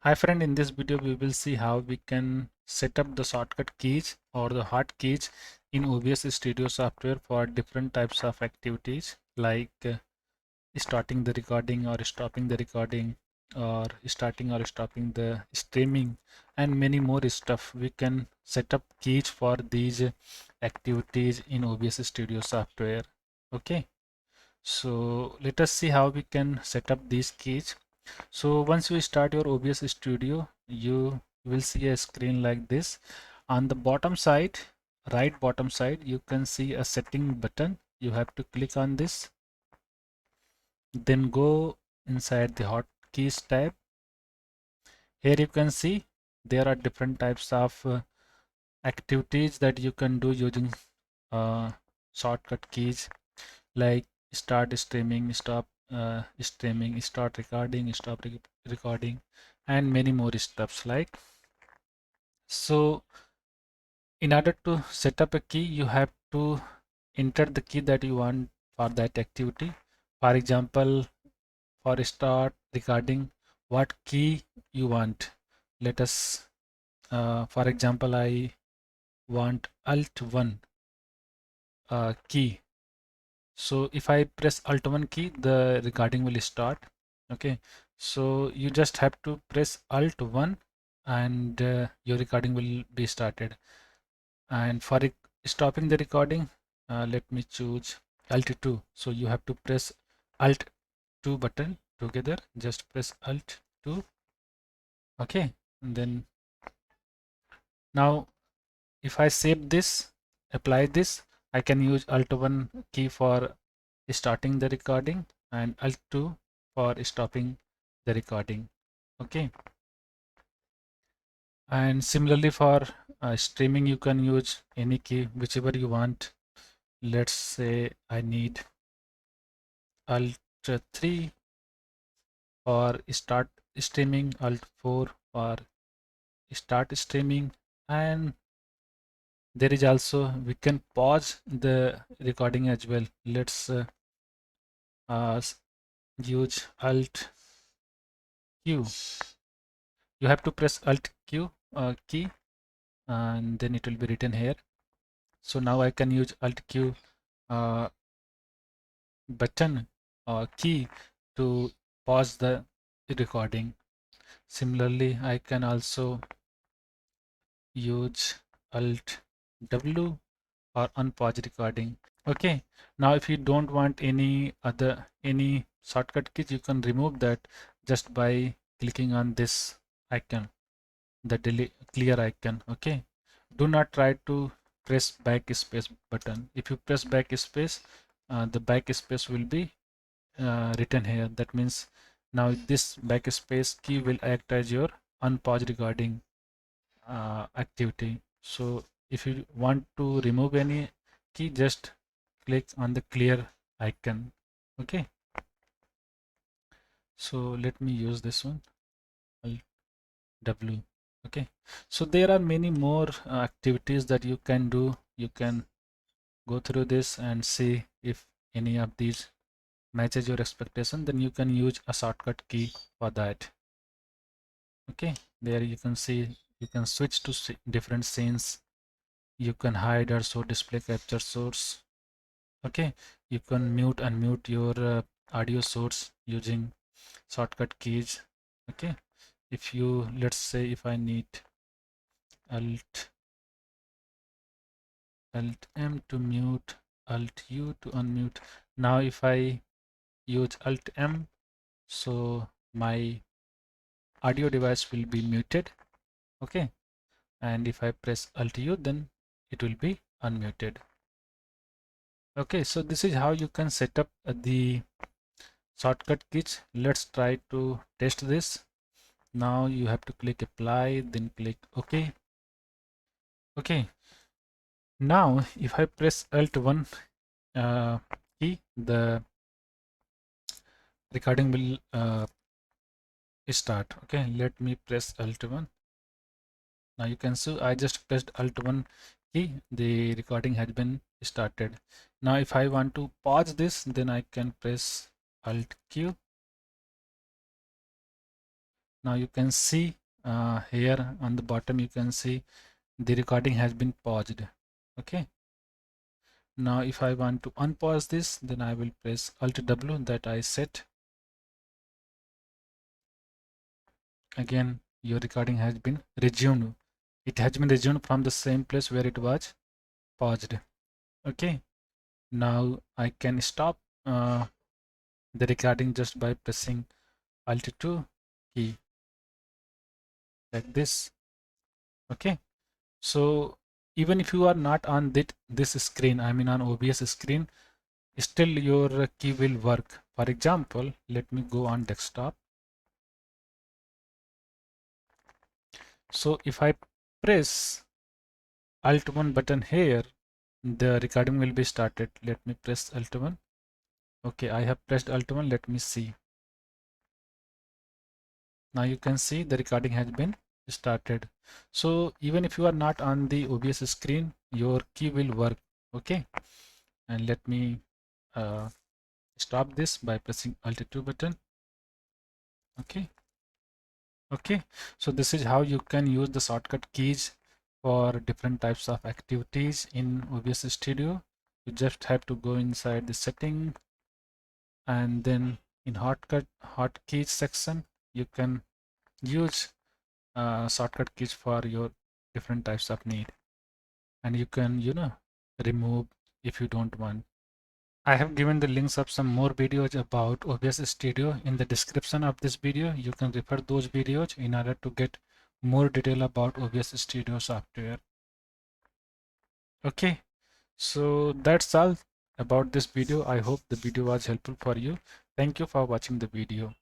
Hi friend, in this video we will see how we can set up the shortcut keys or the hotkeys in OBS Studio software for different types of activities like starting the recording or stopping the recording, or starting or stopping the streaming, and many more stuff. We can set up keys for these activities in OBS Studio software. Okay, so let us see how we can set up these keys. So once you start your OBS Studio, you will see a screen like this. On the bottom side, right bottom side, you can see a setting button. You have to click on this, then go inside the hotkeys tab. Here you can see there are different types of activities that you can do using uh, shortcut keys, like start streaming, stop streaming, start recording, stop recording, and many more stuffs like. So in order to set up a key, you have to enter the key that you want for that activity. For example, for start recording, what key you want. Let us, for example, I want Alt 1 key. So if I press Alt 1 key, the recording will start. Okay, so you just have to press Alt 1 and your recording will be started. And for stopping the recording, let me choose Alt 2. So you have to press Alt 2 button together. Just press Alt 2. Okay, and then now if I save this, apply this, I can use Alt 1 key for starting the recording and Alt 2 for stopping the recording. Okay, and similarly for streaming, you can use any key, whichever you want. Let's say I need Alt 3 for start streaming, Alt 4 for start streaming, and there is also we can pause the recording as well. Let's uh, use Alt Q. You have to press Alt Q key and then it will be written here. So now I can use Alt Q uh, button key to pause the recording. Similarly, I can also use Alt W or unpause recording. Okay, now if you don't want any shortcut keys, you can remove that just by clicking on this icon, the delete clear icon. Okay, do not try to press backspace button. If you press backspace, the backspace will be written here. That means now this backspace key will act as your unpause recording activity. So if you want to remove any key, just click on the clear icon. Okay, so let me use this one, Alt W. Okay, so there are many more activities that you can do. You can go through this and see if any of these matches your expectation, then you can use a shortcut key for that. Okay, there you can see you can switch to different scenes. You can hide or show display capture source. Okay, you can mute and mute your audio source using shortcut keys. Okay, if you, let's say if I need Alt M to mute, Alt U to unmute. Now if I use Alt M, so my audio device will be muted. Okay, and if I press Alt U, then it will be unmuted. Okay, so this is how you can set up the shortcut keys. Let's try to test this. Now you have to click apply, then click OK. Okay, now if I press Alt 1 key, the recording will start. Okay, let me press Alt 1. Now you can see I just pressed Alt 1 key, the recording has been started. Now if I want to pause this, then I can press Alt Q. Now you can see here on the bottom, you can see the recording has been paused. Okay. Now if I want to unpause this, then I will press Alt W that I set. Again, your recording has been resumed. It has been resumed from the same place where it was paused. Okay. Now I can stop the recording just by pressing Alt 2 key like this. Okay. So even if you are not on this screen, I mean on OBS screen, still your key will work. For example, let me go on desktop. So if I press Alt 1 button here, the recording will be started. Let me press Alt 1. Okay, I have pressed Alt 1. Let me see. Now you can see the recording has been started. So even if you are not on the OBS screen, your key will work. Okay, and let me uh, stop this by pressing Alt 2 button. Okay, so this is how you can use the shortcut keys for different types of activities in OBS Studio. You just have to go inside the setting, and then in hotkeys section you can use shortcut keys for your different types of need, and you can remove if you don't want. I have given the links of some more videos about OBS Studio in the description of this video. You can refer those videos in order to get more detail about OBS Studio software. Okay, so that's all about this video. I hope the video was helpful for you. Thank you for watching the video.